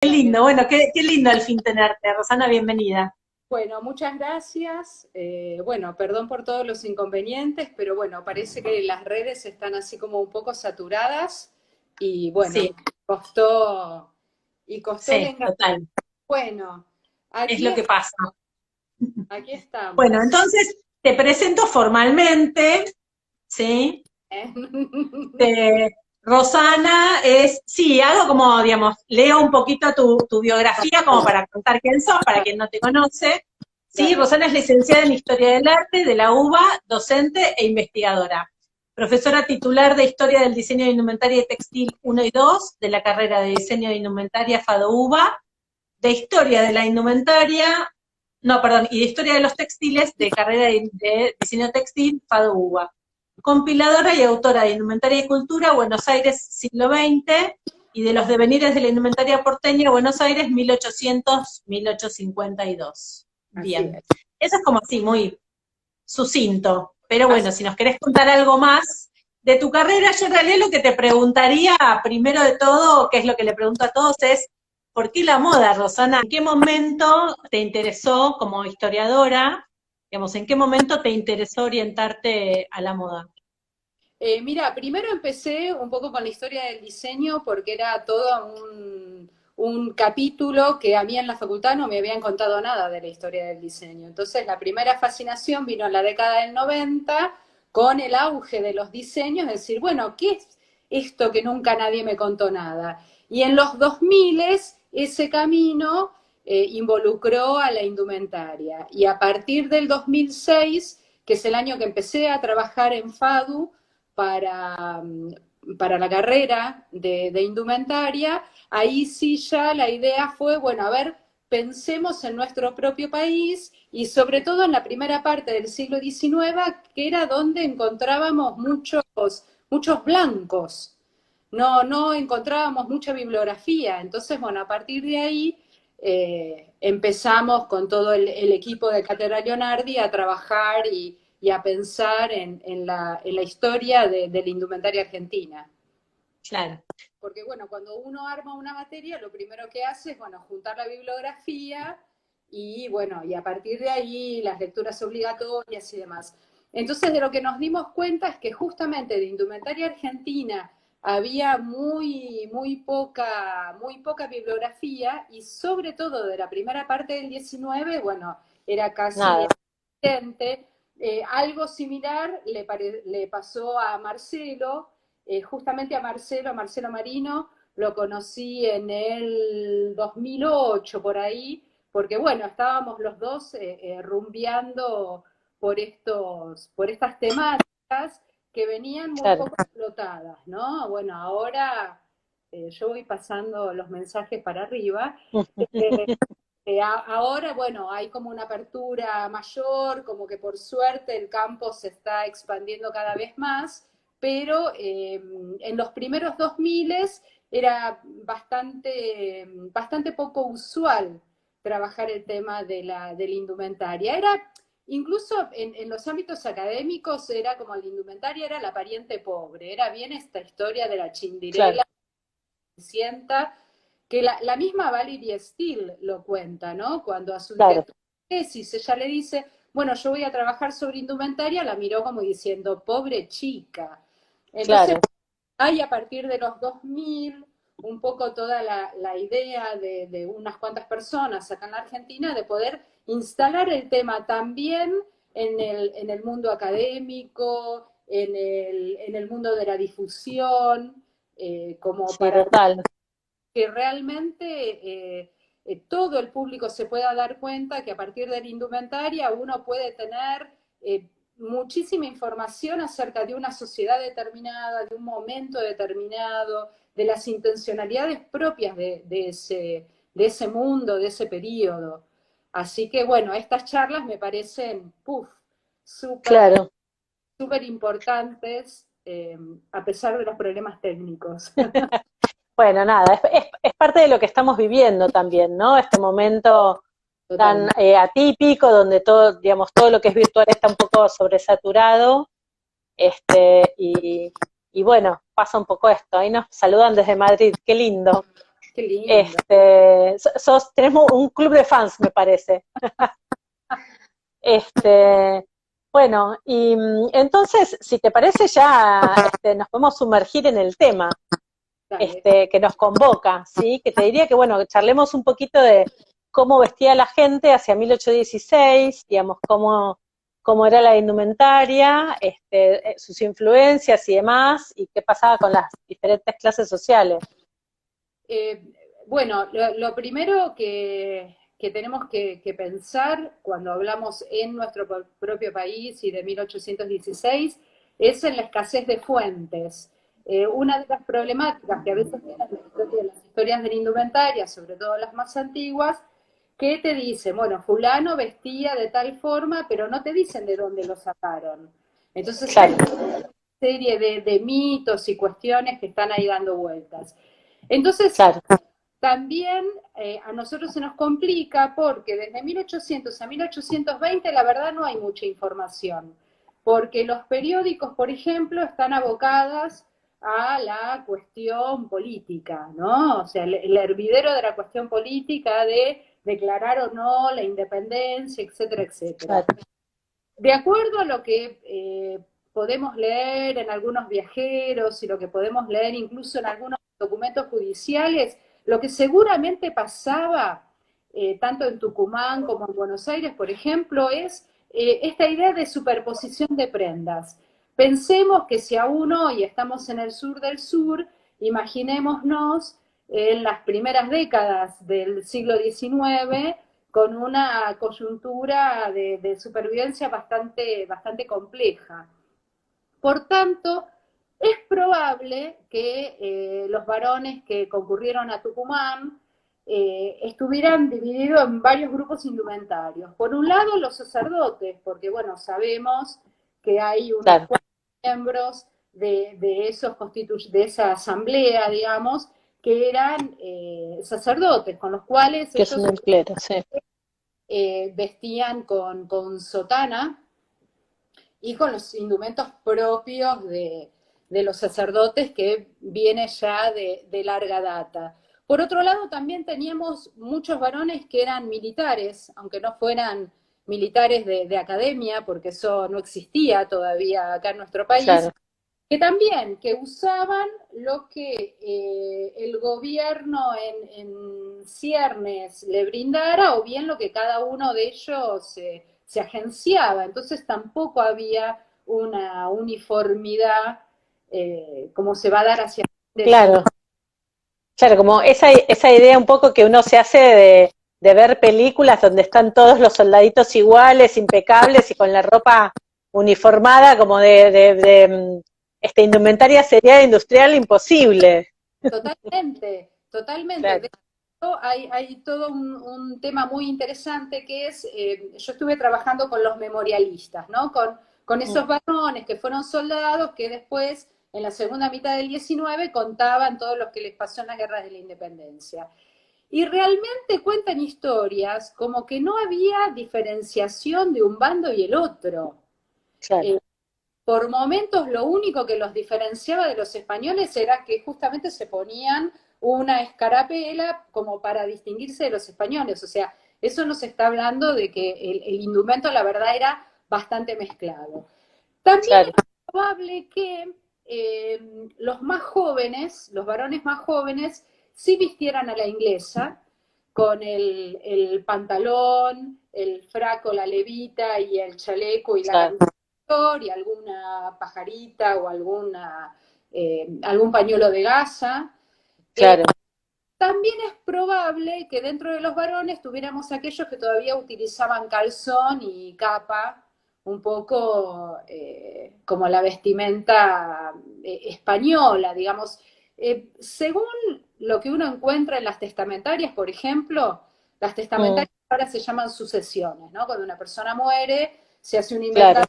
Qué También. lindo, bueno, qué lindo al fin tenerte. Rosana, bienvenida. Bueno, muchas gracias. Bueno, perdón por todos los inconvenientes, pero bueno, parece que las redes están así como un poco saturadas y bueno, Sí, costó y costó el sí, enganche. total. Bueno, Es aquí, lo que pasa. aquí Bueno, estamos. entonces te presento formalmente, ¿sí? ¿Eh? Rosana es, sí, algo como, digamos, leo un poquito tu biografía como para contar quién sos, para quien no te conoce. Sí, Dale. Rosana es licenciada en Historia del Arte de la UBA, docente e investigadora. Profesora titular de Historia del Diseño de Indumentaria y Textil 1 y 2 de la carrera de Diseño de Indumentaria FADO-UBA, de Historia de la Indumentaria, no, perdón, y de Historia de los Textiles de carrera de Diseño Textil FADO-UBA. Compiladora y autora de Indumentaria y Cultura, Buenos Aires, siglo XX, y de los devenires de la indumentaria porteña, Buenos Aires, 1800-1852. Así Bien. es. Eso es como así, muy sucinto. Pero Así- bueno, si nos querés contar algo más de tu carrera, yo en realidad lo que te preguntaría, primero de todo, que es lo que le pregunto a todos, es ¿por qué la moda, Rosana? ¿En qué momento te interesó como historiadora? Digamos, ¿en qué momento te interesó orientarte a la moda? Mira, primero empecé un poco con la historia del diseño porque era todo un capítulo que a mí en la facultad no me habían contado nada de la historia del diseño. Entonces, la primera fascinación vino en la década del 90 con el auge de los diseños, es decir, bueno, ¿qué es esto que nunca nadie me contó nada? Y en los 2000 ese camino involucró a la indumentaria. Y a partir del 2006, que es el año que empecé a trabajar en FADU, para, para la carrera de indumentaria, ahí sí ya la idea fue, bueno, a ver, pensemos en nuestro propio país y sobre todo en la primera parte del siglo XIX, que era donde encontrábamos muchos blancos. No encontrábamos mucha bibliografía. Entonces, bueno, a partir de ahí empezamos con todo el equipo de Cátedra Leonardi a trabajar y a pensar en la historia de la indumentaria argentina. Claro, Porque, bueno, cuando uno arma una materia, lo primero que hace es, bueno, juntar la bibliografía y, bueno, y a partir de ahí las lecturas obligatorias y demás. Entonces, de lo que nos dimos cuenta es que justamente de indumentaria argentina había muy poca bibliografía y sobre todo de la primera parte del 19, bueno, era casi nada, evidente. Algo similar le pasó a Marcelo, justamente a Marcelo Marino, lo conocí en el 2008 por ahí, porque bueno, estábamos los dos rumbeando por estas temáticas que venían muy claro. poco explotadas, ¿no? Bueno, ahora yo voy pasando los mensajes para arriba. Eh, Ahora, bueno, hay como una apertura mayor, como que por suerte el campo se está expandiendo cada vez más, pero en los primeros 2000 era bastante poco usual trabajar el tema de la indumentaria. Era, incluso en los ámbitos académicos, era como la indumentaria era la pariente pobre, era bien esta historia de la Claro, chindirela sienta, que la misma Valerie Steele lo cuenta, ¿no? Cuando a su claro, director de tesis ella le dice, bueno, yo voy a trabajar sobre indumentaria, la miró como diciendo, pobre chica. Entonces, claro. hay a partir de los 2000 un poco toda la idea de unas cuantas personas acá en la Argentina de poder instalar el tema también en el mundo académico, en el mundo de la difusión, como Sí, para total. que realmente todo el público se pueda dar cuenta que a partir de la indumentaria uno puede tener muchísima información acerca de una sociedad determinada, de un momento determinado, de las intencionalidades propias de ese mundo, de ese periodo. Así que bueno, estas charlas me parecen, súper, Claro. súper importantes, a pesar de los problemas técnicos. Bueno, nada, es parte de lo que estamos viviendo también, ¿no? Este momento tan Totalmente. atípico, donde todo, digamos, todo lo que es virtual está un poco sobresaturado, este, y bueno, pasa un poco esto. Ahí nos saludan desde Madrid, qué lindo. Qué lindo. Tenemos un club de fans, me parece. Este, bueno, y entonces, si te parece, ya nos podemos sumergir en el tema Dale. que nos convoca, ¿sí? Que te diría que, bueno, charlemos un poquito de cómo vestía la gente hacia 1816, digamos, cómo era la indumentaria, sus influencias y demás, y qué pasaba con las diferentes clases sociales. Eh, bueno, lo primero que tenemos que pensar cuando hablamos en nuestro propio país y de 1816 es en la escasez de fuentes. Una de las problemáticas que a veces tienen las historias de la indumentaria, sobre todo las más antiguas, que te dicen, bueno, fulano vestía de tal forma, pero no te dicen de dónde lo sacaron. Entonces hay Claro, una serie de mitos y cuestiones que están ahí dando vueltas. Entonces, claro, también a nosotros se nos complica porque desde 1800 a 1820 la verdad no hay mucha información, porque los periódicos, por ejemplo, están abocadas a la cuestión política, ¿no? O sea, el hervidero de la cuestión política de declarar o no la independencia, etcétera, etcétera. claro. De acuerdo a lo que podemos leer en algunos viajeros y lo que podemos leer incluso en algunos documentos judiciales, lo que seguramente pasaba, tanto en Tucumán como en Buenos Aires, por ejemplo, es esta idea de superposición de prendas. Pensemos que si aún hoy estamos en el sur del sur, imaginémonos en las primeras décadas del siglo XIX, con una coyuntura de supervivencia bastante compleja. Por tanto, es probable que los varones que concurrieron a Tucumán estuvieran divididos en varios grupos indumentarios. Por un lado, los sacerdotes, porque bueno, sabemos que hay unos Claro, miembros de esa asamblea, digamos, que eran sacerdotes, con los cuales que es ellos un clero, sí. vestían con sotana y con los indumentos propios de los sacerdotes que viene ya de larga data. Por otro lado, también teníamos muchos varones que eran militares, aunque no fueran militares de academia, porque eso no existía todavía acá en nuestro país, Claro. que también, que usaban lo que el gobierno en ciernes le brindara o bien lo que cada uno de ellos se agenciaba. Entonces tampoco había una uniformidad como se va a dar hacia el siglo. Claro, claro, como esa idea un poco que uno se hace de ver películas donde están todos los soldaditos iguales, impecables y con la ropa uniformada, como esta indumentaria sería industrial imposible. Totalmente, totalmente. Claro. De hecho, hay todo un tema muy interesante que es, yo estuve trabajando con los memorialistas, ¿no? Con Mm. esos varones que fueron soldados que después, en la segunda mitad del 19, contaban todo lo que les pasó en las guerras de la independencia. Y realmente cuentan historias como que no había diferenciación de un bando y el otro. Claro, Eh, por momentos lo único que los diferenciaba de los españoles era que justamente se ponían una escarapela como para distinguirse de los españoles. O sea, eso nos está hablando de que el indumento, la verdad, era bastante mezclado. También claro, es probable que los más jóvenes, los varones más jóvenes, sí vistieran a la inglesa, con el pantalón, el fraco, la levita y el chaleco y la claro, camisa y alguna pajarita o algún pañuelo de gasa. Eh, claro, También es probable que dentro de los varones tuviéramos aquellos que todavía utilizaban calzón y capa, un poco como la vestimenta española, digamos. Según lo que uno encuentra en las testamentarias, por ejemplo, las mm, testamentarias ahora se llaman sucesiones, ¿no? Cuando una persona muere, se hace un claro, inventario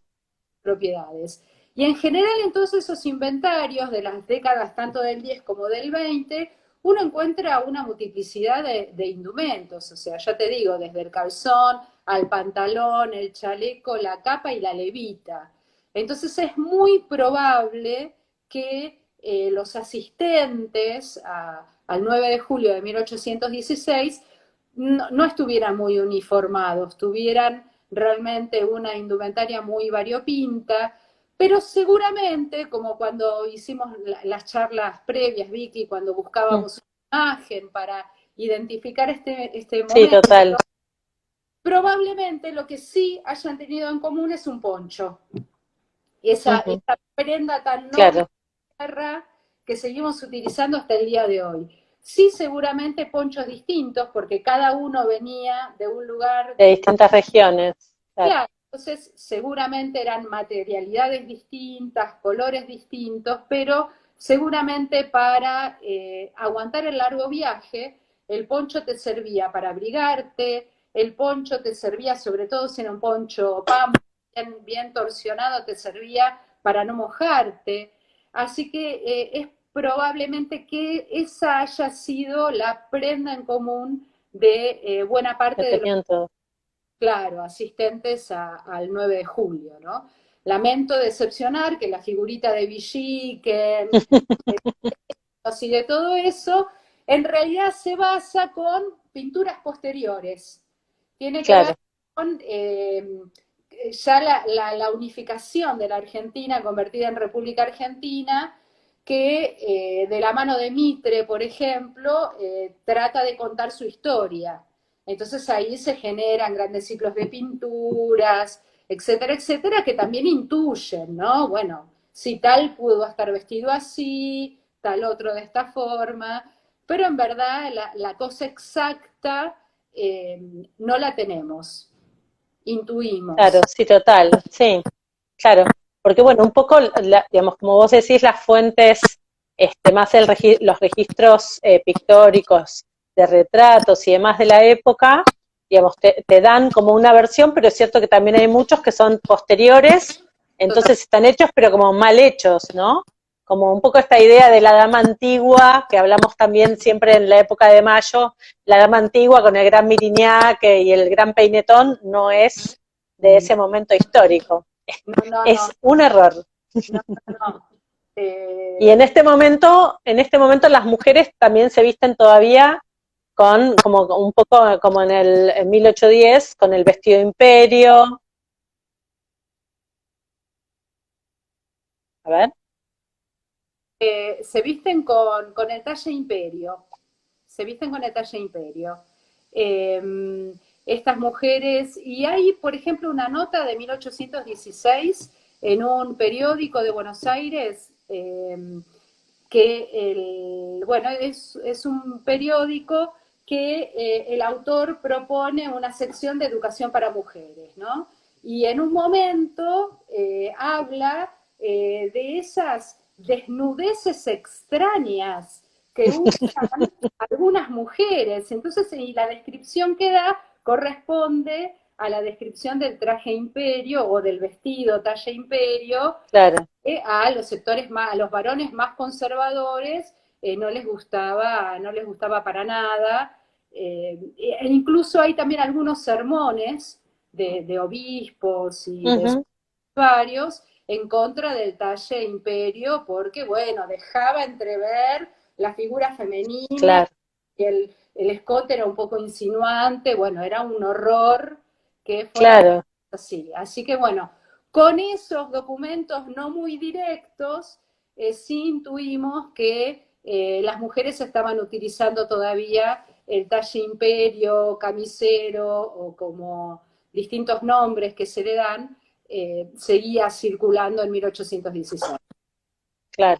propiedades. Y en general, entonces, esos inventarios de las décadas tanto del 10 como del 20, uno encuentra una multiplicidad de indumentos, o sea, ya te digo, desde el calzón al pantalón, el chaleco, la capa y la levita. Entonces es muy probable que los asistentes al 9 de julio de 1816 no estuvieran muy uniformados, tuvieran realmente una indumentaria muy variopinta, pero seguramente, como cuando hicimos las charlas previas, Vicky, cuando Mm. buscábamos una imagen para identificar este Sí, momento, total. probablemente lo que sí hayan tenido en común es un poncho. Ujú. Esa prenda tan noble Claro, de guerra que seguimos utilizando hasta el día de hoy. Sí, seguramente ponchos distintos, porque cada uno venía de un lugar de distintas regiones. Claro, claro, entonces seguramente eran materialidades distintas, colores distintos, pero seguramente para aguantar el largo viaje, el poncho te servía para abrigarte, el poncho te servía, sobre todo si era un poncho pampa, bien torsionado, te servía para no mojarte. Así que es probablemente que esa haya sido la prenda en común de buena que parte de los tenían todo. claro, asistentes al 9 de julio, ¿no? Lamento decepcionar que la figurita de Villiquen, y de todo eso, en realidad se basa con pinturas posteriores. Tiene que ver Claro, con ya la unificación de la Argentina convertida en República Argentina, que de la mano de Mitre, por ejemplo, trata de contar su historia. Entonces ahí se generan grandes ciclos de pinturas, etcétera, etcétera, que también intuyen, ¿no? Bueno, si tal pudo estar vestido así, tal otro de esta forma, pero en verdad la cosa exacta no la tenemos, claro, intuimos. sí, total, sí, claro. Porque bueno, un poco, digamos, como vos decís, las fuentes, más los registros pictóricos de retratos y demás de la época, digamos, te dan como una versión, pero es cierto que también hay muchos que son posteriores, Total, entonces están hechos, pero como mal hechos, ¿no? Como un poco esta idea de la dama antigua, que hablamos también siempre en la época de mayo, la dama antigua con el gran Miriñac y el gran peinetón, no es de ese momento histórico. no, no, no, Es un error. no, no. Y en este momento las mujeres también se visten todavía con, como un poco como en 1810, con el vestido imperio. A ver, Se visten con el talle imperio, se visten con el talle imperio. Eh, Estas mujeres, y hay, por ejemplo, una nota de 1816 en un periódico de Buenos Aires, bueno, es un periódico que el autor propone una sección de educación para mujeres, ¿no? Y en un momento habla de esas desnudeces extrañas que usan algunas mujeres. Entonces, y la descripción que da corresponde a la descripción del traje imperio o del vestido talle imperio claro, a los sectores más, a los varones más conservadores no les gustaba para nada. E incluso hay también algunos sermones de obispos y de uh-huh, varios en contra del talle imperio, porque bueno, dejaba entrever la figura femenina claro, y el escote era un poco insinuante, bueno, era un horror que fueran claro. así. Así que bueno, con esos documentos no muy directos, sí intuimos que las mujeres estaban utilizando todavía el talle imperio, camisero o como distintos nombres que se le dan, seguía circulando en 1816. Claro.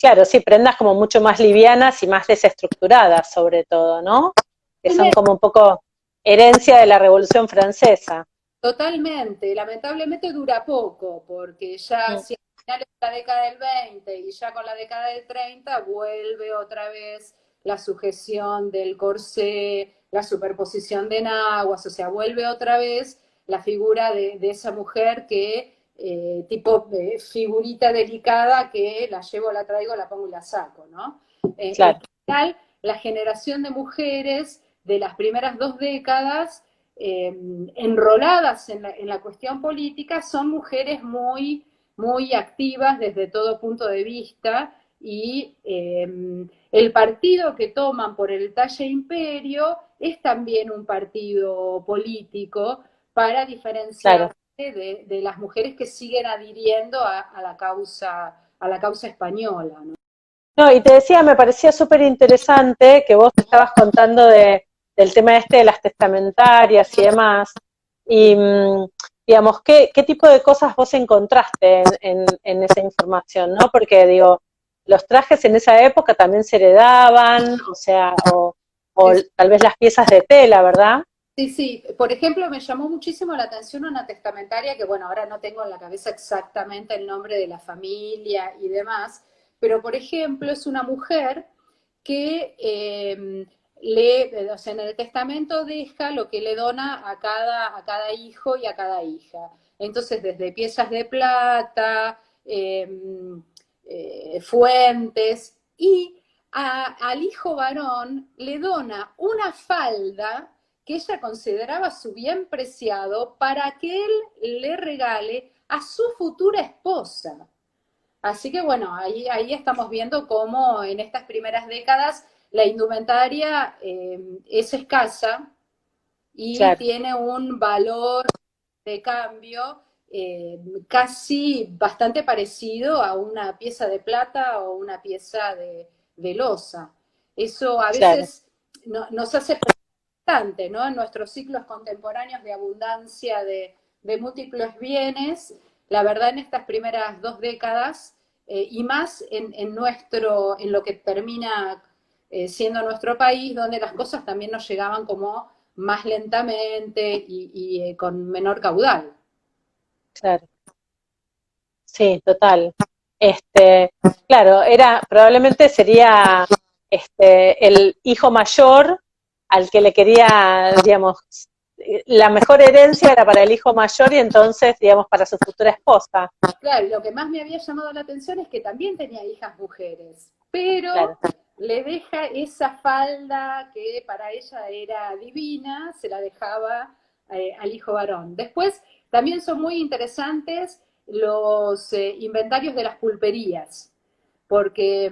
Claro, sí, prendas como mucho más livianas y más desestructuradas, sobre todo, ¿no? Que son como un poco herencia de la Revolución Francesa. Totalmente, lamentablemente dura poco, porque ya Mm. hacia finales de la década del 20 y ya con la década del 30 vuelve otra vez la sujeción del corsé, la superposición de enaguas, o sea, vuelve otra vez la figura de esa mujer que, tipo figurita delicada que la llevo, la traigo, la pongo y la saco, ¿no? En Claro, general, la generación de mujeres de las primeras 2 décadas enroladas en la cuestión política son mujeres muy, muy activas desde todo punto de vista, y el partido que toman por el Talle Imperio es también un partido político para diferenciarse claro. de las mujeres que siguen adhiriendo a la causa española, ¿no? No, y te decía, me parecía súper interesante que vos estabas contando del tema este de las testamentarias y demás, y digamos, ¿qué tipo de cosas vos encontraste en esa información, ¿no? Porque digo, los trajes en esa época también se heredaban, o sea, o Sí, tal vez las piezas de tela, ¿verdad? sí, sí. Por ejemplo, me llamó muchísimo la atención una testamentaria que, bueno, ahora no tengo en la cabeza exactamente el nombre de la familia y demás, pero por ejemplo es una mujer que o sea, en el testamento deja lo que le dona a cada hijo y a cada hija. Entonces, desde piezas de plata, fuentes, y al hijo varón le dona una falda que ella consideraba su bien preciado para que él le regale a su futura esposa. Así que bueno, ahí estamos viendo cómo en estas primeras décadas la indumentaria es escasa y Claro, tiene un valor de cambio casi bastante parecido a una pieza de plata o una pieza de loza. Eso a claro. veces nos hace bastante, ¿no? En nuestros ciclos contemporáneos de abundancia de múltiples bienes, la verdad en estas primeras 2 décadas, y más en lo que termina siendo nuestro país, donde las cosas también nos llegaban como más lentamente y con menor caudal. Claro. Sí, total. Este, claro, probablemente sería el hijo mayor al que le quería, digamos, la mejor herencia era para el hijo mayor y entonces, digamos, para su futura esposa. Claro, y lo que más me había llamado la atención es que también tenía hijas mujeres, pero Claro, le deja esa falda que para ella era divina, se la dejaba al hijo varón. Después también son muy interesantes los inventarios de las pulperías, porque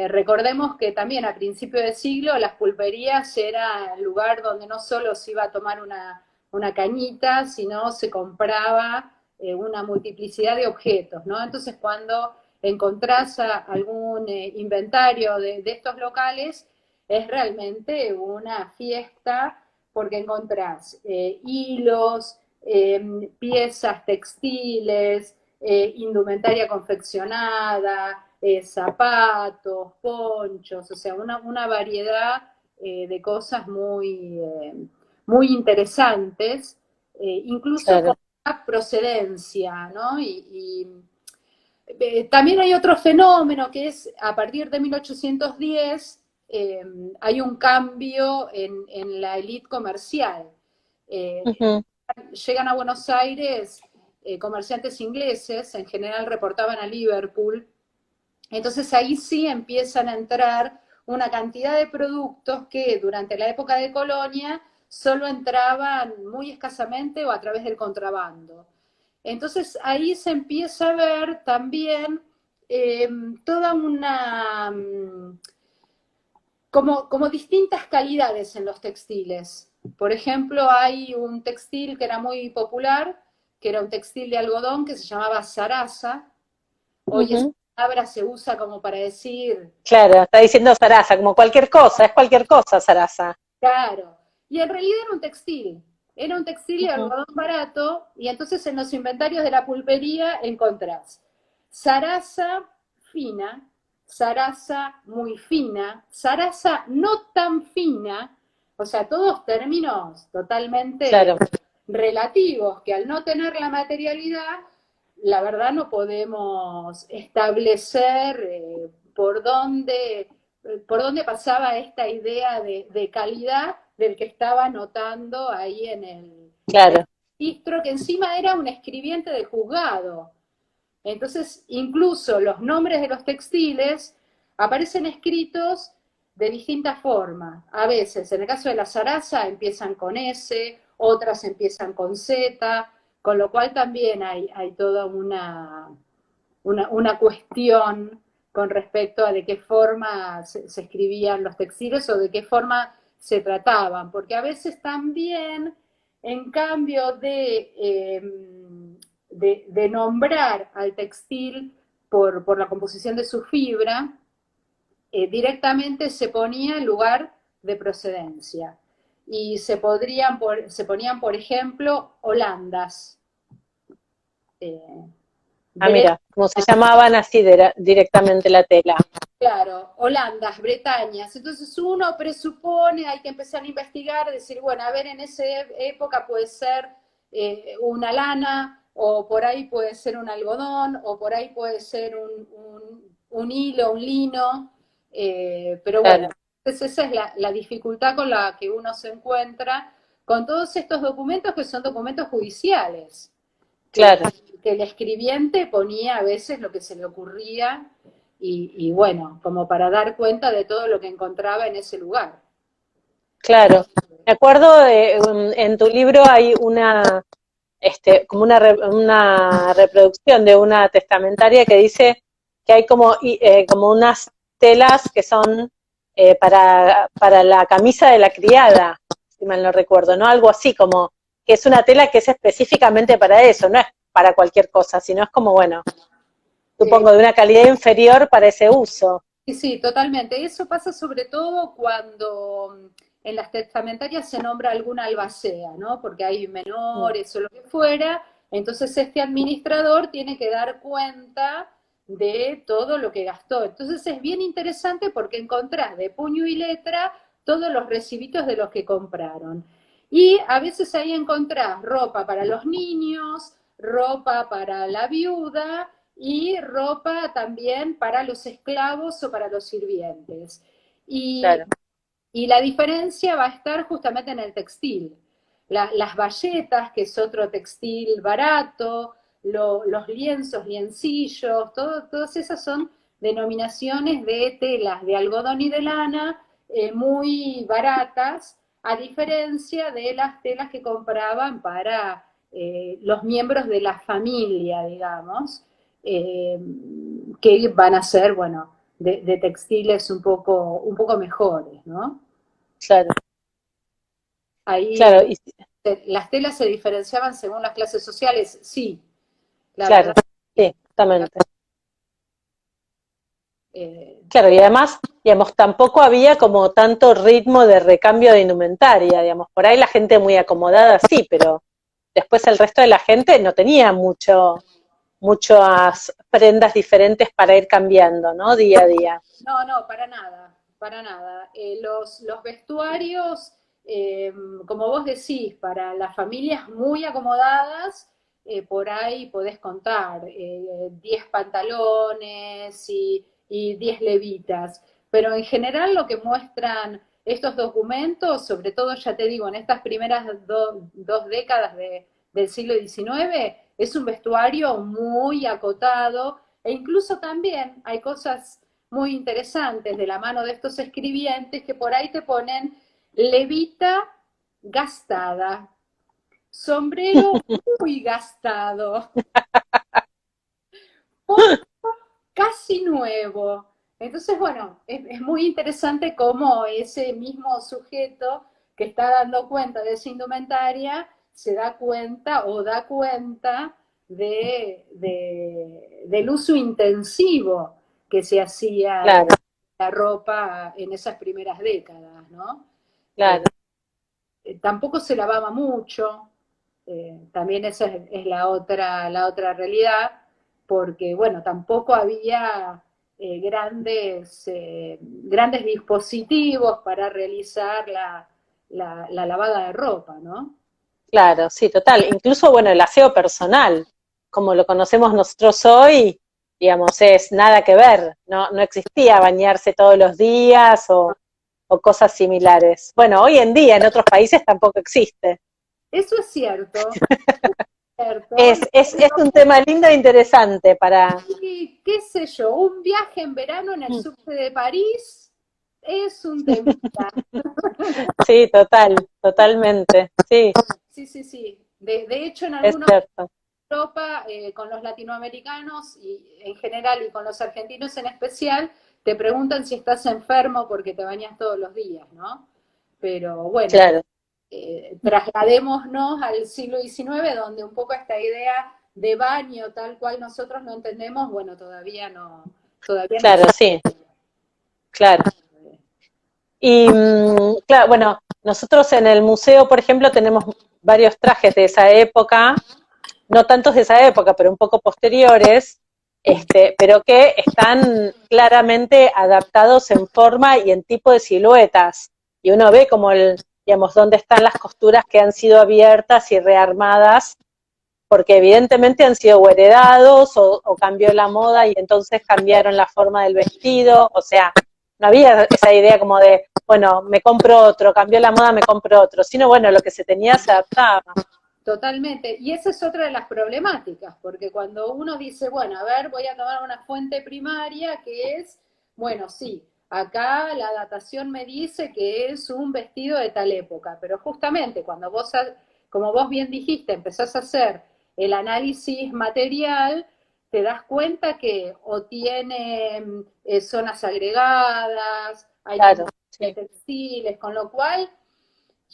recordemos que también a principio de siglo las pulperías era el lugar donde no solo se iba a tomar una cañita, sino se compraba una multiplicidad de objetos, ¿no? Entonces cuando encontrás algún inventario de estos locales, es realmente una fiesta porque encontrás hilos, piezas textiles, indumentaria confeccionada, zapatos, ponchos, o sea, una variedad de cosas muy interesantes, incluso con claro. una procedencia, ¿no? También hay otro fenómeno que es a partir de 1810 hay un cambio en la élite comercial. Eh, Ujú. Llegan a Buenos Aires comerciantes ingleses, en general reportaban a Liverpool, entonces ahí sí empiezan a entrar una cantidad de productos que durante la época de colonia solo entraban muy escasamente o a través del contrabando. Entonces ahí se empieza a ver también eh, toda una, como distintas calidades en los textiles. Por ejemplo, hay un textil que era muy popular, que era un textil de algodón que se llamaba zaraza. Hoy esa Ujú. palabra se usa como para decir, Claro, está diciendo Sarasa, como cualquier cosa, es cualquier cosa, Sarasa. claro. Y en realidad era un textil de Ujú. algodón barato, y entonces en los inventarios de la pulpería encontrás zaraza fina, zaraza muy fina, zaraza no tan fina, o sea, todos términos totalmente Claro, relativos que al no tener la materialidad, la verdad no podemos establecer por dónde pasaba esta idea de calidad del que estaba anotando ahí en el claro, registro, que encima era un escribiente de juzgado. Entonces, incluso los nombres de los textiles aparecen escritos de distintas formas. A veces, en el caso de la zaraza, empiezan con S, otras empiezan con Z, con lo cual también hay toda una cuestión con respecto a de qué forma se escribían los textiles o de qué forma se trataban, porque a veces también, en cambio de nombrar al textil por la composición de su fibra, directamente se ponía el lugar de procedencia. Y se ponían, por ejemplo, holandas. Ah, mira, como se llamaban así directamente la tela. Claro, Holandas, Bretañas. Entonces uno presupone, hay que empezar a investigar, decir, bueno, a ver, en esa época puede ser una lana, o por ahí puede ser un algodón, o por ahí puede ser un hilo, un lino, pero bueno, Claro, entonces esa es la dificultad con la que uno se encuentra con todos estos documentos que son documentos judiciales, que, claro, que el escribiente ponía a veces lo que se le ocurría y bueno, como para dar cuenta de todo lo que encontraba en ese lugar. claro. Me acuerdo, en tu libro hay como una reproducción de una testamentaria que dice que hay como unas telas que son para la camisa de la criada, si mal no recuerdo, ¿no? Algo así, como que es una tela que es específicamente para eso, no es para cualquier cosa, sino es como, bueno, Eh, supongo de una calidad inferior para ese uso. y sí, totalmente. Eso pasa sobre todo cuando en las testamentarias se nombra alguna albacea, ¿no? Porque hay Mm, menores o lo que fuera. Entonces este administrador tiene que dar cuenta de todo lo que gastó. Entonces es bien interesante porque encontrás de puño y letra todos los recibitos de los que compraron. Y a veces ahí encontrás ropa para los niños, ropa para la viuda y ropa también para los esclavos o para los sirvientes. Y, claro, y la diferencia va a estar justamente en el textil. Las bayetas, que es otro textil barato, los lienzos, liencillos, todas esas son denominaciones de telas de algodón y de lana muy baratas, a diferencia de las telas que compraban para los miembros de la familia, digamos, eh, que van a ser, bueno, de textiles un poco mejores, ¿no? claro, Ahí claro, las telas se diferenciaban según las clases sociales, sí, la claro, verdad. sí, justamente. Eh, Claro, y además, digamos, tampoco había como tanto ritmo de recambio de indumentaria, digamos, por ahí la gente muy acomodada sí, pero después el resto de la gente no tenía muchas prendas diferentes para ir cambiando, ¿no? Día a día. no, no, para nada, para nada. Los vestuarios, como vos decís, para las familias muy acomodadas, por ahí podés contar 10 pantalones y 10 levitas, pero en general lo que muestran estos documentos, sobre todo ya te digo, en estas primeras dos décadas del siglo XIX, es un vestuario muy acotado e incluso también hay cosas muy interesantes de la mano de estos escribientes que por ahí te ponen levita gastada, sombrero muy gastado, poncho casi nuevo. Entonces, bueno, es muy interesante cómo ese mismo sujeto que está dando cuenta de esa indumentaria se da cuenta o da cuenta del uso intensivo que se hacía de Claro, la ropa en esas primeras décadas, ¿no? Eh, claro, Tampoco se lavaba mucho, también esa es la otra realidad, porque bueno, tampoco había grandes dispositivos para realizar la lavada de ropa, ¿no? claro, sí, total. Incluso, bueno, el aseo personal, como lo conocemos nosotros hoy, digamos, es nada que ver, no existía bañarse todos los días o cosas similares. Bueno, hoy en día en otros países tampoco existe. Eso es cierto, cierto. Es un tema lindo e interesante para... Y qué sé yo, un viaje en verano en el subte de París es un tema. Sí, totalmente, sí, Sí, sí, sí. De hecho, en es algunos cierto. Europa, con los latinoamericanos y en general y con los argentinos en especial, te preguntan si estás enfermo porque te bañas todos los días, ¿no? Pero bueno, claro, trasladémonos al siglo XIX, donde un poco esta idea de baño tal cual nosotros lo entendemos, bueno, todavía no claro, existe. sí, claro. Y claro, bueno, nosotros en el museo, por ejemplo, tenemos varios trajes de esa época, no tantos de esa época, pero un poco posteriores, pero que están claramente adaptados en forma y en tipo de siluetas. Y uno ve como digamos, dónde están las costuras que han sido abiertas y rearmadas, porque evidentemente han sido o heredados o cambió la moda y entonces cambiaron la forma del vestido, o sea, no había esa idea como de, bueno, me compro otro, cambió la moda, me compro otro, sino bueno, lo que se tenía se adaptaba. Totalmente. Y esa es otra de las problemáticas, porque cuando uno dice, bueno, a ver, voy a tomar una fuente primaria que es, bueno, sí, acá la datación me dice que es un vestido de tal época, pero justamente cuando vos, como vos bien dijiste, empezás a hacer el análisis material, te das cuenta que o tiene zonas agregadas, hay Claro, de sí, textiles, con lo cual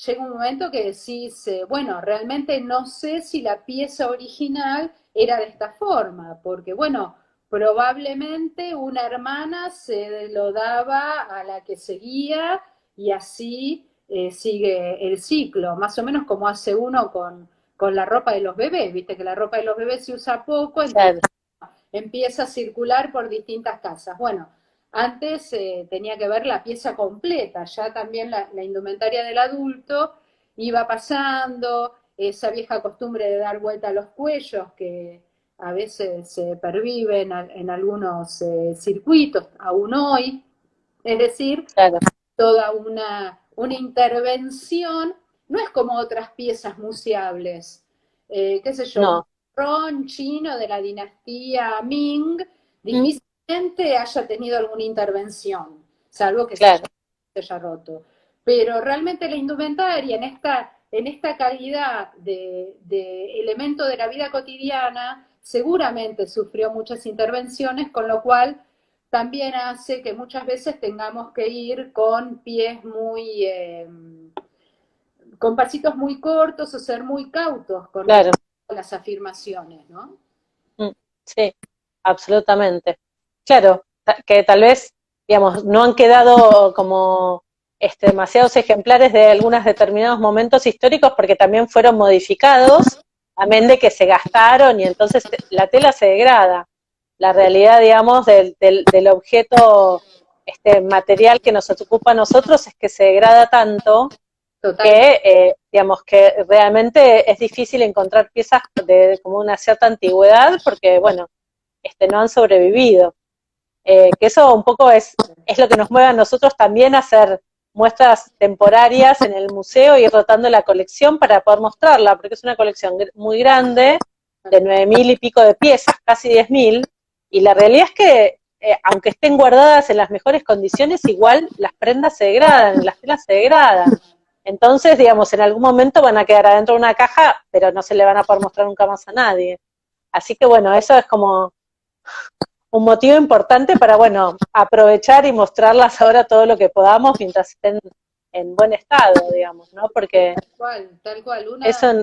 llega un momento que decís, bueno, realmente no sé si la pieza original era de esta forma, porque bueno, probablemente una hermana se lo daba a la que seguía y así sigue el ciclo, más o menos como hace uno con la ropa de los bebés, viste que la ropa de los bebés se usa poco, entonces claro, empieza a circular por distintas casas. Bueno, antes tenía que ver la pieza completa, ya también la indumentaria del adulto iba pasando, esa vieja costumbre de dar vuelta a los cuellos que a veces se pervive en algunos circuitos, aún hoy, es decir, claro, toda una intervención, no es como otras piezas museables, qué sé yo, un no, ron chino de la dinastía Ming, mm, difícilmente haya tenido alguna intervención, salvo que claro, se haya roto. Pero realmente la indumentaria en esta calidad de elemento de la vida cotidiana seguramente sufrió muchas intervenciones, con lo cual también hace que muchas veces tengamos que ir con pies muy, con pasitos muy cortos o ser muy cautos con claro, respecto a las afirmaciones, ¿no? mm, sí, absolutamente. Claro, que tal vez, digamos, no han quedado como demasiados ejemplares de algunos determinados momentos históricos porque también fueron modificados, amén de que se gastaron y entonces la tela se degrada. La realidad, digamos, del objeto material que nos ocupa a nosotros es que se degrada tanto Totalmente. que, digamos, que realmente es difícil encontrar piezas de como una cierta antigüedad porque, bueno, no han sobrevivido. Que eso un poco es lo que nos mueve a nosotros también a hacer muestras temporarias en el museo y ir rotando la colección para poder mostrarla, porque es una colección muy grande, de 9.000 y pico de piezas, casi 10.000, y la realidad es que, aunque estén guardadas en las mejores condiciones, igual las prendas se degradan, las telas se degradan. Entonces, digamos, en algún momento van a quedar adentro de una caja, pero no se le van a poder mostrar nunca más a nadie. Así que bueno, eso es como un motivo importante para, bueno, aprovechar y mostrarlas ahora todo lo que podamos mientras estén en buen estado, digamos, ¿no? Porque Tal cual, tal cual.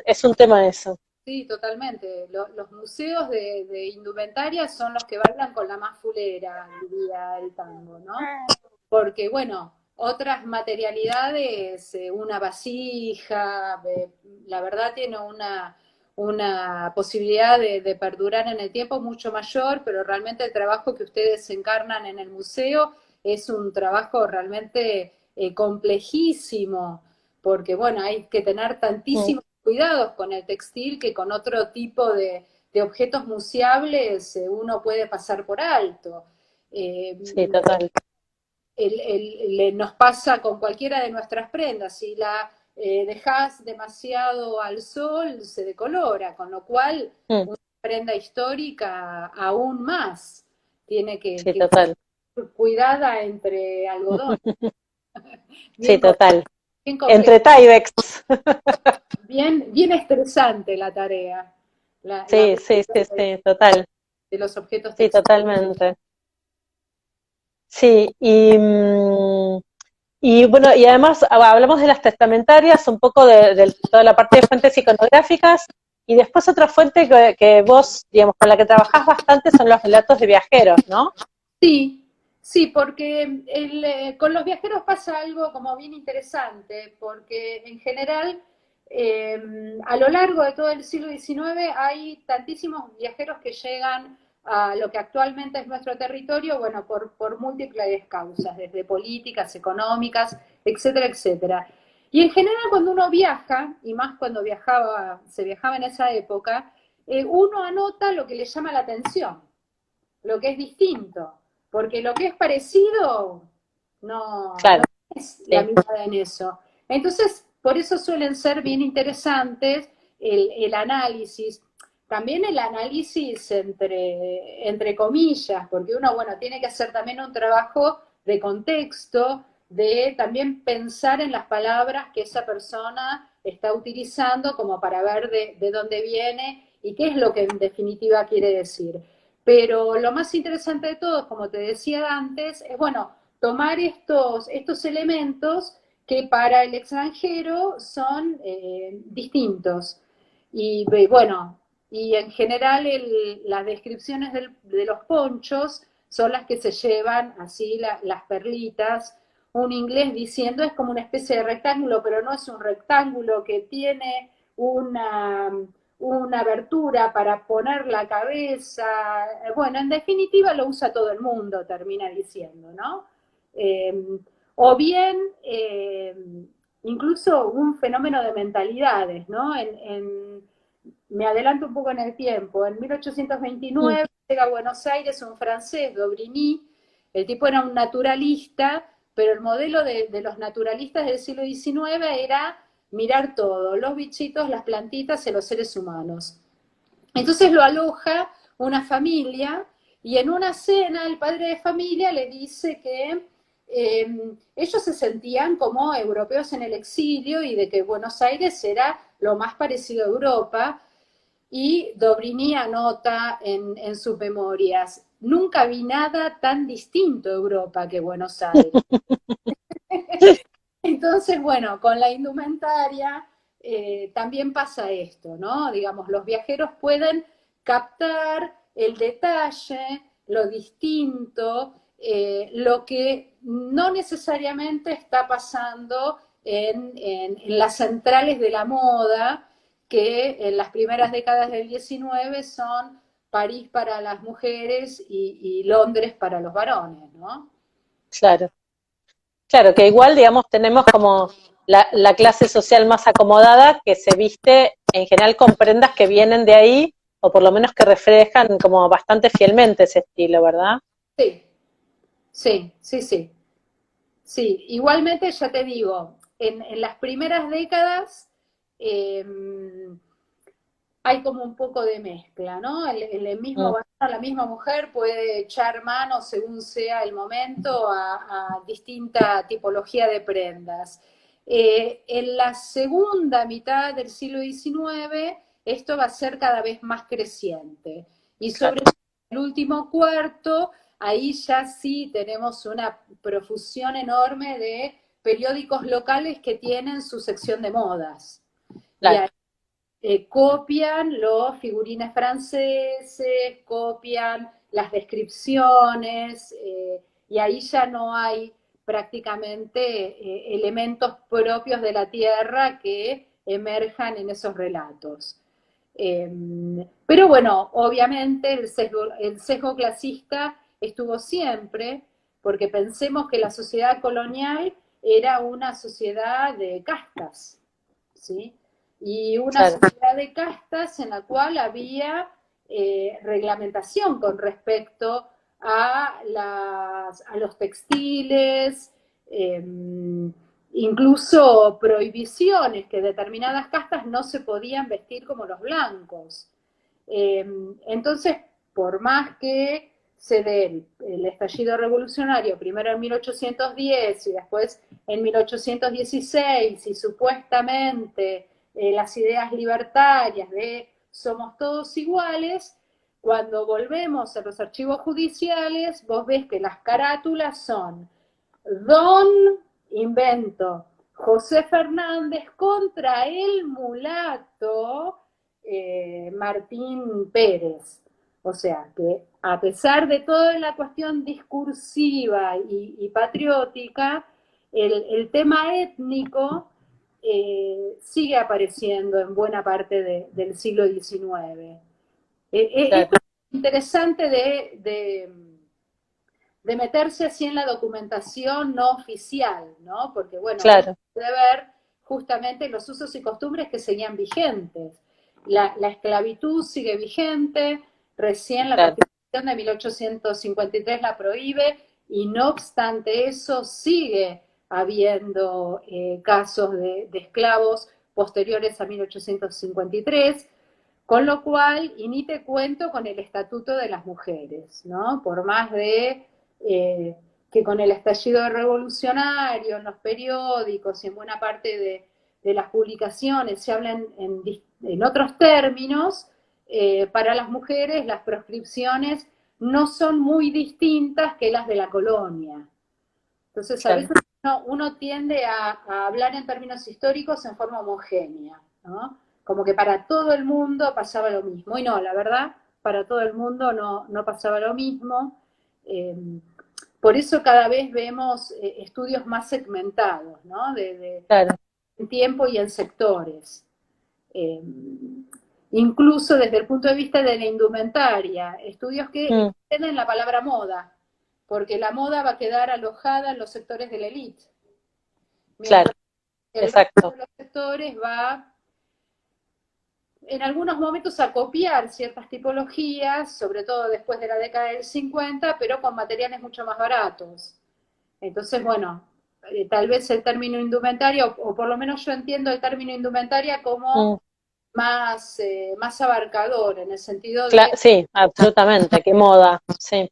es un tema de eso. Sí, totalmente. Los museos de indumentaria son los que bailan con la más fulera, diría el tango, ¿no? Porque, bueno, otras materialidades, una vasija, la verdad tiene una posibilidad de perdurar en el tiempo mucho mayor, pero realmente el trabajo que ustedes encarnan en el museo es un trabajo realmente complejísimo, porque, bueno, hay que tener Mm, tantísimos cuidados con el textil que con otro tipo de objetos museables uno puede pasar por alto. Eh, sí, total. nos pasa con cualquiera de nuestras prendas, si la dejas demasiado al sol se decolora, con lo cual Mm, una prenda histórica aún más tiene sí, que total. ser cuidada entre algodón, Sí, bien, total. bien complejo, Entre Tyvex. bien estresante la tarea. la Sí, sí, sí, sí, total. de los objetos Sí, textiles. totalmente. Sí, y bueno, y además hablamos de las testamentarias, un poco de toda la parte de fuentes iconográficas, y después otra fuente que vos, digamos, con la que trabajás bastante son los relatos de viajeros, ¿no? Sí, sí, porque con los viajeros pasa algo como bien interesante, porque en general a lo largo de todo el siglo XIX hay tantísimos viajeros que llegan a lo que actualmente es nuestro territorio, bueno, por múltiples causas, desde políticas, económicas, etcétera, etcétera. Y en general cuando uno viaja, y más cuando se viajaba en esa época, uno anota lo que le llama la atención, lo que es distinto, porque lo que es parecido no Claro, es la sí. mirada en eso. Entonces, por eso suelen ser bien interesantes el análisis, también el análisis entre comillas, porque uno, bueno, tiene que hacer también un trabajo de contexto, de también pensar en las palabras que esa persona está utilizando como para ver de dónde viene y qué es lo que en definitiva quiere decir. Pero lo más interesante de todo, como te decía antes, es, bueno, tomar estos elementos que para el extranjero son distintos. Y bueno, y en general las descripciones de los ponchos son las que se llevan así las perlitas. Un inglés diciendo es como una especie de rectángulo, pero no es un rectángulo que tiene una abertura para poner la cabeza. Bueno, en definitiva lo usa todo el mundo, termina diciendo, ¿no? Eh, o bien, incluso un fenómeno de mentalidades, ¿no? Me adelanto un poco en el tiempo. En Mm, 1829 llega a Buenos Aires un francés, Daubigny. El tipo era un naturalista, pero el modelo de los naturalistas del siglo XIX era mirar todo, los bichitos, las plantitas y los seres humanos. Entonces lo aloja una familia y en una cena el padre de familia le dice que ellos se sentían como europeos en el exilio y de que Buenos Aires era lo más parecido a Europa. Y Dobrini anota en sus memorias, nunca vi nada tan distinto a Europa que Buenos Aires. Entonces, bueno, con la indumentaria también pasa esto, ¿no? Digamos, los viajeros pueden captar el detalle, lo distinto, lo que no necesariamente está pasando en las centrales de la moda, que en las primeras décadas del 19 son París para las mujeres y Londres para los varones, ¿no? claro. Claro, que igual, digamos, tenemos como la clase social más acomodada que se viste en general con prendas que vienen de ahí, o por lo menos que reflejan como bastante fielmente ese estilo, ¿verdad? Sí, sí, sí, sí. Sí, igualmente ya te digo, en las primeras décadas eh, hay como un poco de mezcla, ¿no? El mismo Mm, varón, la misma mujer puede echar mano según sea el momento a distinta tipología de prendas. En la segunda mitad del siglo XIX esto va a ser cada vez más creciente y claro, sobre todo el último cuarto, ahí ya sí tenemos una profusión enorme de periódicos locales que tienen su sección de modas. Y claro, copian los figurines franceses, copian las descripciones, y ahí ya no hay prácticamente elementos propios de la tierra que emerjan en esos relatos. Pero bueno, obviamente el sesgo clasista estuvo siempre, porque pensemos que la sociedad colonial era una sociedad de castas, ¿sí? Y una claro, sociedad de castas en la cual había reglamentación con respecto a los textiles, eh, incluso prohibiciones que determinadas castas no se podían vestir como los blancos. Entonces, por más que se dé el estallido revolucionario, primero en 1810 y después en 1816, y supuestamente las ideas libertarias de somos todos iguales. Cuando volvemos a los archivos judiciales, vos ves que las carátulas son Don, invento, José Fernández contra el mulato Martín Pérez. O sea, que a pesar de toda la cuestión discursiva y patriótica, el tema étnico sigue apareciendo en buena parte del siglo XIX. Esto es interesante de meterse así en la documentación no oficial, ¿no? Porque, bueno, Claro. puede ver justamente los usos y costumbres que seguían vigentes. La esclavitud sigue vigente, recién la Constitución de 1853 la prohíbe, y no obstante eso sigue habiendo casos de esclavos posteriores a 1853, con lo cual, y ni te cuento con el Estatuto de las Mujeres, ¿no? Por más de que con el estallido revolucionario, en los periódicos y en buena parte de las publicaciones se hablan en otros términos, para las mujeres las proscripciones no son muy distintas que las de la colonia. Entonces, a veces uno tiende a hablar en términos históricos en forma homogénea, ¿no? Como que para todo el mundo pasaba lo mismo. Y no, la verdad, para todo el mundo no pasaba lo mismo. Por eso cada vez vemos estudios más segmentados, ¿no? En tiempo y en sectores. Incluso desde el punto de vista de la indumentaria, estudios que extienden la palabra moda, porque la moda va a quedar alojada en los sectores de la élite. Claro, el resto de los sectores va en algunos momentos a copiar ciertas tipologías, sobre todo después de la década del 50, pero con materiales mucho más baratos. Entonces, bueno, tal vez el término indumentaria, o por lo menos yo entiendo el término indumentaria como más abarcador, en el sentido de... Sí, absolutamente, qué moda, sí.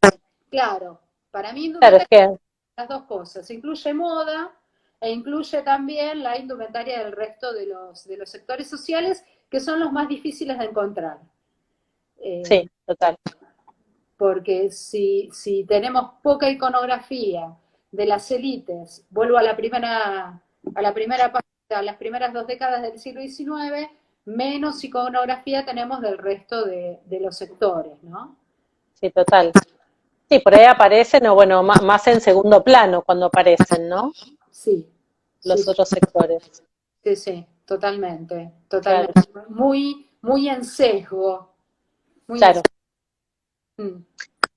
Claro, para mí indumentaria claro, las dos cosas, incluye moda e incluye también la indumentaria del resto de los sectores sociales, que son los más difíciles de encontrar. Sí, total. Porque si tenemos poca iconografía de las élites, vuelvo a la primera parte, a las primeras 2 décadas del siglo XIX, menos iconografía tenemos del resto de los sectores, ¿no? Sí, total. Sí, por ahí aparecen, o bueno, más en segundo plano cuando aparecen, ¿no? Sí. Los otros sectores. Sí, totalmente. Claro. Muy en sesgo. Claro.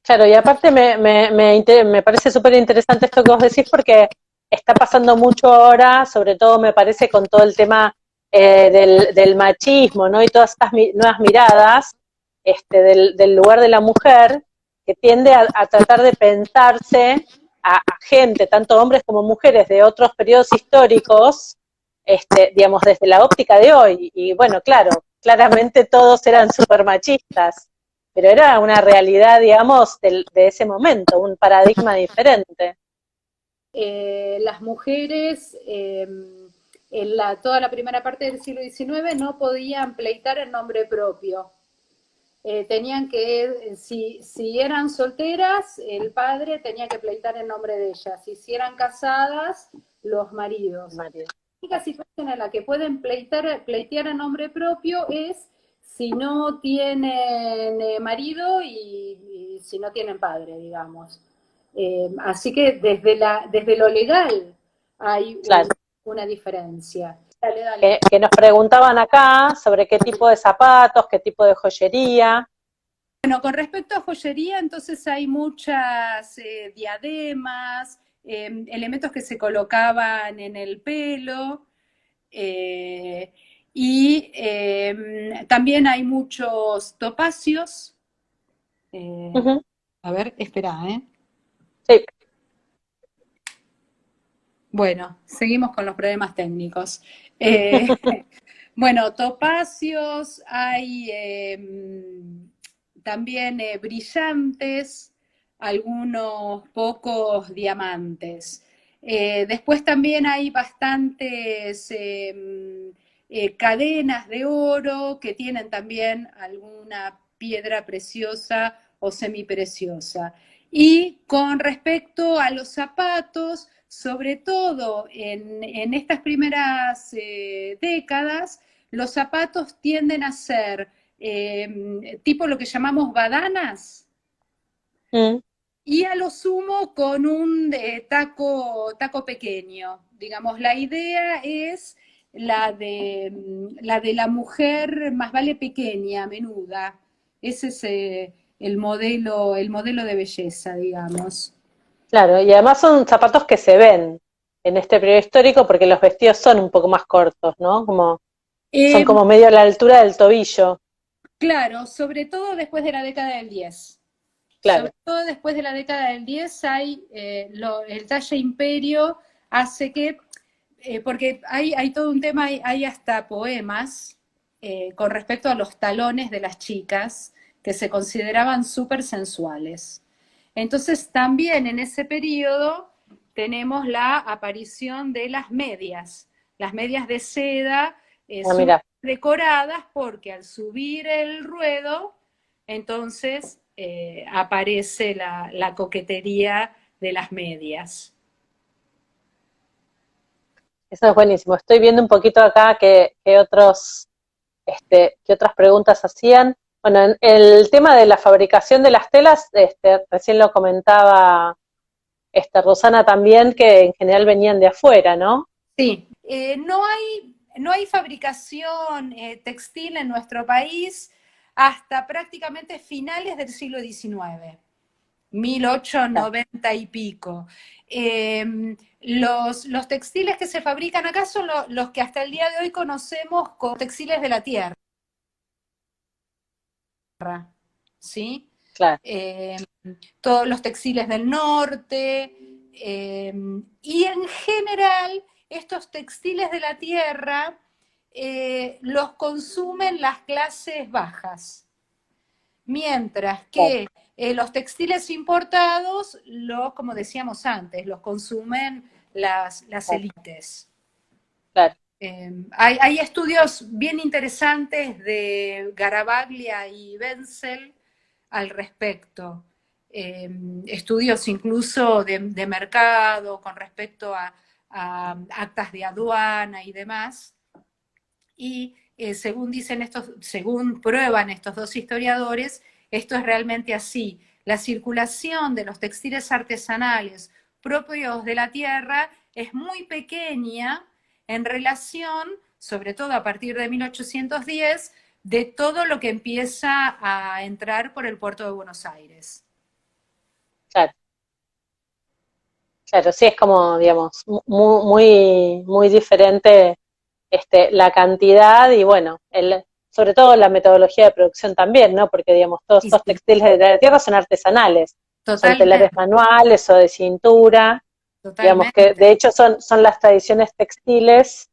Claro, y aparte me parece súper interesante esto que vos decís, porque está pasando mucho ahora, sobre todo me parece con todo el tema del machismo, ¿no? Y todas estas nuevas miradas del lugar de la mujer, que tiende a tratar de pensarse a gente, tanto hombres como mujeres, de otros periodos históricos, digamos, desde la óptica de hoy. Y bueno, claro, claramente todos eran súper machistas, pero era una realidad, digamos, de ese momento, un paradigma diferente. Las mujeres en toda la primera parte del siglo XIX no podían pleitar en nombre propio. Tenían que, si eran solteras, el padre tenía que pleitar en nombre de ellas. Y si eran casadas, los maridos. La única situación en la que pueden pleitear en nombre propio es si no tienen marido y si no tienen padre, digamos. Así que desde lo legal hay una diferencia. Dale. Que nos preguntaban acá sobre qué tipo de zapatos, qué tipo de joyería. Bueno, con respecto a joyería, entonces hay muchas diademas, elementos que se colocaban en el pelo, y también hay muchos topacios. A ver, espera, Sí. Bueno, seguimos con los problemas técnicos. Bueno, topacios, hay también brillantes, algunos pocos diamantes. Después también hay bastantes cadenas de oro que tienen también alguna piedra preciosa o semipreciosa. Y con respecto a los zapatos, sobre todo en estas primeras décadas, los zapatos tienden a ser tipo lo que llamamos badanas, y a lo sumo con un taco pequeño. Digamos, la idea es la mujer más vale pequeña, menuda. Ese es el modelo de belleza, digamos. Claro, y además son zapatos que se ven en este periodo histórico porque los vestidos son un poco más cortos, ¿no? Son Eh, como medio a la altura del tobillo, claro, sobre todo después de la década del 10. claro. Sobre todo después de la década del 10 hay el talle imperio hace que, porque hay todo un tema, hay hasta poemas con respecto a los talones de las chicas que se consideraban súper sensuales. Entonces también en ese periodo tenemos la aparición de las medias de seda súper Mira, decoradas porque al subir el ruedo, entonces aparece la coquetería de las medias. eso es buenísimo. Estoy viendo un poquito acá que otras preguntas hacían. Bueno, en el tema de la fabricación de las telas, recién lo comentaba Rosana también, que en general venían de afuera, ¿no? Sí, no hay fabricación textil en nuestro país hasta prácticamente finales del siglo XIX. 1890 y pico. Los textiles que se fabrican acá son los que hasta el día de hoy conocemos como textiles de la tierra, ¿sí? Claro. Todos los textiles del norte, y en general estos textiles de la tierra los consumen las clases bajas, mientras que los textiles importados, como decíamos antes, los consumen las élites. Claro. Hay estudios bien interesantes de Garavaglia y Wenzel al respecto. Estudios incluso de mercado con respecto a actas de aduana y demás. Y según prueban estos dos historiadores, esto es realmente así. La circulación de los textiles artesanales propios de la tierra es muy pequeña en relación, sobre todo a partir de 1810, de todo lo que empieza a entrar por el puerto de Buenos Aires. Claro. Claro, sí, es como, digamos, muy, muy diferente la cantidad y bueno, sobre todo la metodología de producción también, ¿no? Porque, digamos, todos estos Sí, textiles de la tierra son artesanales, son telares totalmente, manuales o de cintura, digamos que totalmente. de hecho son las tradiciones textiles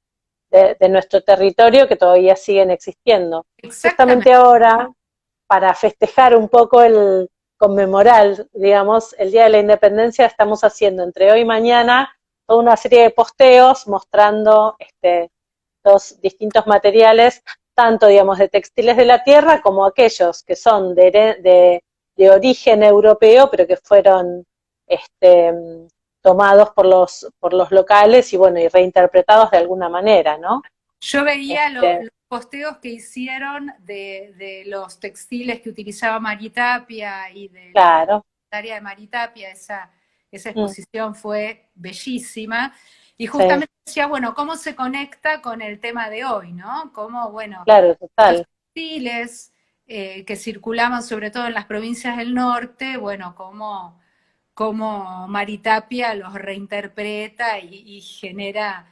de nuestro territorio que todavía siguen existiendo. Justamente Exactamente. ahora, para festejar un poco conmemorar, digamos, el Día de la Independencia, estamos haciendo entre hoy y mañana toda una serie de posteos mostrando los distintos materiales, tanto, digamos, de textiles de la tierra como aquellos que son de origen europeo, pero que fueron tomados por los locales y, bueno, y reinterpretados de alguna manera, ¿no? Yo veía los posteos que hicieron de los textiles que utilizaba Maritapia y de Claro. la área de Maritapia, esa Mm, exposición fue bellísima. Y sí, justamente decía, bueno, ¿cómo se conecta con el tema de hoy, no? Cómo, bueno, claro, estos total. textiles que circulaban sobre todo en las provincias del norte, bueno, cómo Maritapia los reinterpreta y genera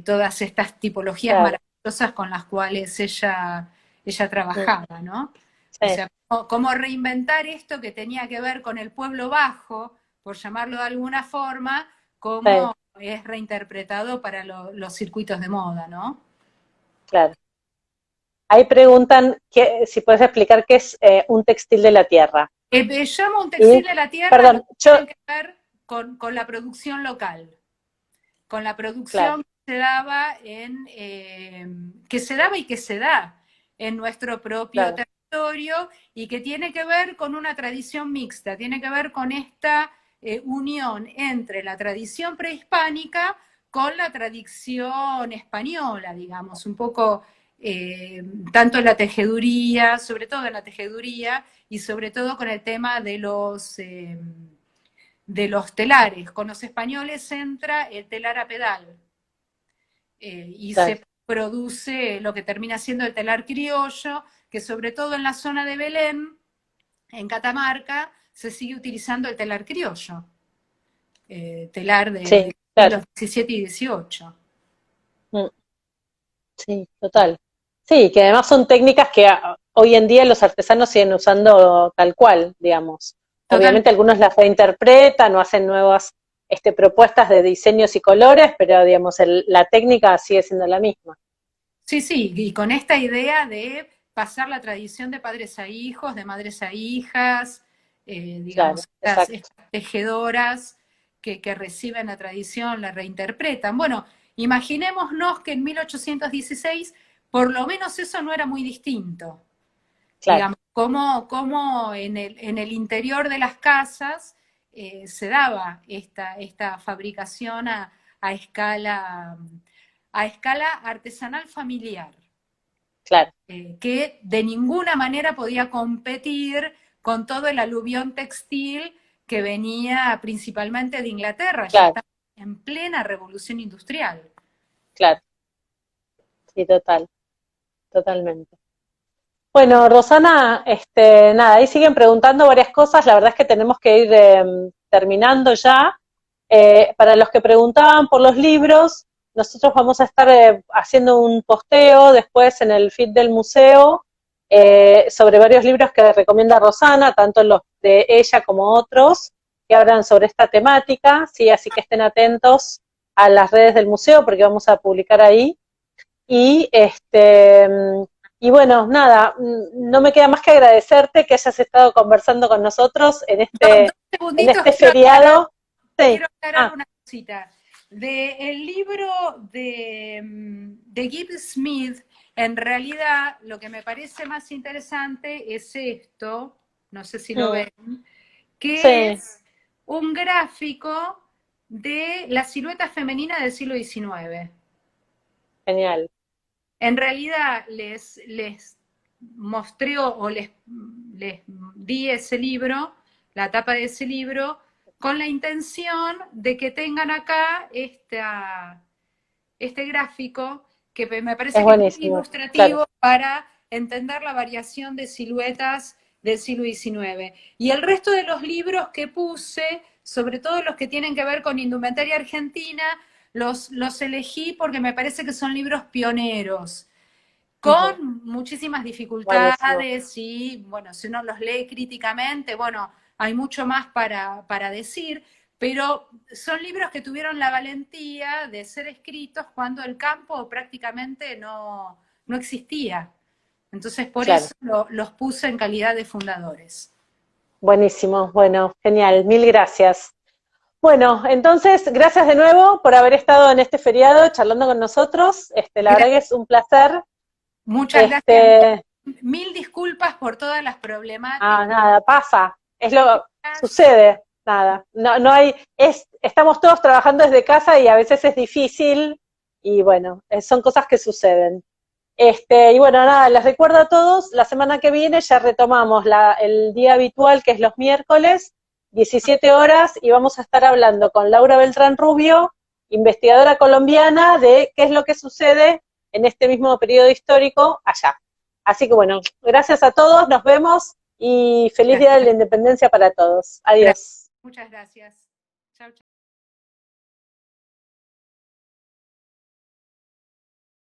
todas estas tipologías Claro. maravillosas con las cuales ella Mm, trabajaba, ¿no? O sí, sea, cómo reinventar esto que tenía que ver con el pueblo bajo, por llamarlo de alguna forma, sí, cómo es reinterpretado para los circuitos de moda, ¿no? claro. Ahí preguntan si puedes explicar qué es un textil de la tierra. Llamo un textil Y, de la tierra a lo perdón, que tiene que ver con la producción local. con la producción que se daba que se daba y que se da en nuestro propio territorio, y que tiene que ver con una tradición mixta, tiene que ver con esta unión entre la tradición prehispánica con la tradición española, digamos, un poco tanto en la tejeduría, sobre todo en la tejeduría, y sobre todo con el tema de los telares. Con los españoles entra el telar a pedal, y se produce lo que termina siendo el telar criollo, que sobre todo en la zona de Belén, en Catamarca, se sigue utilizando el telar criollo, telar de siglos XVII y XVIII. Sí, total. Sí, que además son técnicas que hoy en día los artesanos siguen usando tal cual, digamos. Obviamente algunos las reinterpretan o hacen nuevas propuestas de diseños y colores, pero digamos, la técnica sigue siendo la misma. Sí, sí, y con esta idea de pasar la tradición de padres a hijos, de madres a hijas, digamos, estas tejedoras que reciben la tradición, la reinterpretan. Bueno, imaginémonos que en 1816 por lo menos eso no era muy distinto. Digamos, cómo en el interior de las casas se daba esta fabricación a escala artesanal familiar. Claro. Que de ninguna manera podía competir con todo el aluvión textil que venía principalmente de Inglaterra, ya estaba en plena revolución industrial. Claro. Sí, totalmente. Bueno, Rosana, nada, ahí siguen preguntando varias cosas, la verdad es que tenemos que ir terminando ya. Para los que preguntaban por los libros, nosotros vamos a estar haciendo un posteo después en el feed del museo sobre varios libros que recomienda Rosana, tanto los de ella como otros, que hablan sobre esta temática, ¿sí? Así que estén atentos a las redes del museo porque vamos a publicar ahí. Y bueno, nada, no me queda más que agradecerte que hayas estado conversando con nosotros en este feriado. Quiero aclarar una cosita. El libro de Gibbs Smith, en realidad lo que me parece más interesante es esto, no sé si lo ven, que es un gráfico de la silueta femenina del siglo XIX. Genial. En realidad les mostré o les di ese libro, la tapa de ese libro, con la intención de que tengan acá este gráfico, que me parece que es ilustrativo para entender la variación de siluetas del siglo XIX. Y el resto de los libros que puse, sobre todo los que tienen que ver con indumentaria argentina, los elegí porque me parece que son libros pioneros, con muchísimas dificultades, y bueno, si uno los lee críticamente, bueno, hay mucho más para decir, pero son libros que tuvieron la valentía de ser escritos cuando el campo prácticamente no existía. Entonces, por eso los puse en calidad de fundadores. Buenísimo, bueno, genial, mil gracias. Bueno, entonces, gracias de nuevo por haber estado en este feriado charlando con nosotros. La verdad que es un placer. Muchas gracias. Mil disculpas por todas las problemáticas. Nada, pasa. Sucede, nada. No hay, estamos todos trabajando desde casa y a veces es difícil y bueno, son cosas que suceden. Y bueno, nada, les recuerdo a todos, la semana que viene ya retomamos el día habitual, que es los miércoles, 17 horas, y vamos a estar hablando con Laura Beltrán Rubio, investigadora colombiana, de qué es lo que sucede en este mismo periodo histórico allá. Así que bueno, gracias a todos, nos vemos y feliz Día de la Independencia para todos. Adiós. Muchas gracias. Chao, chao.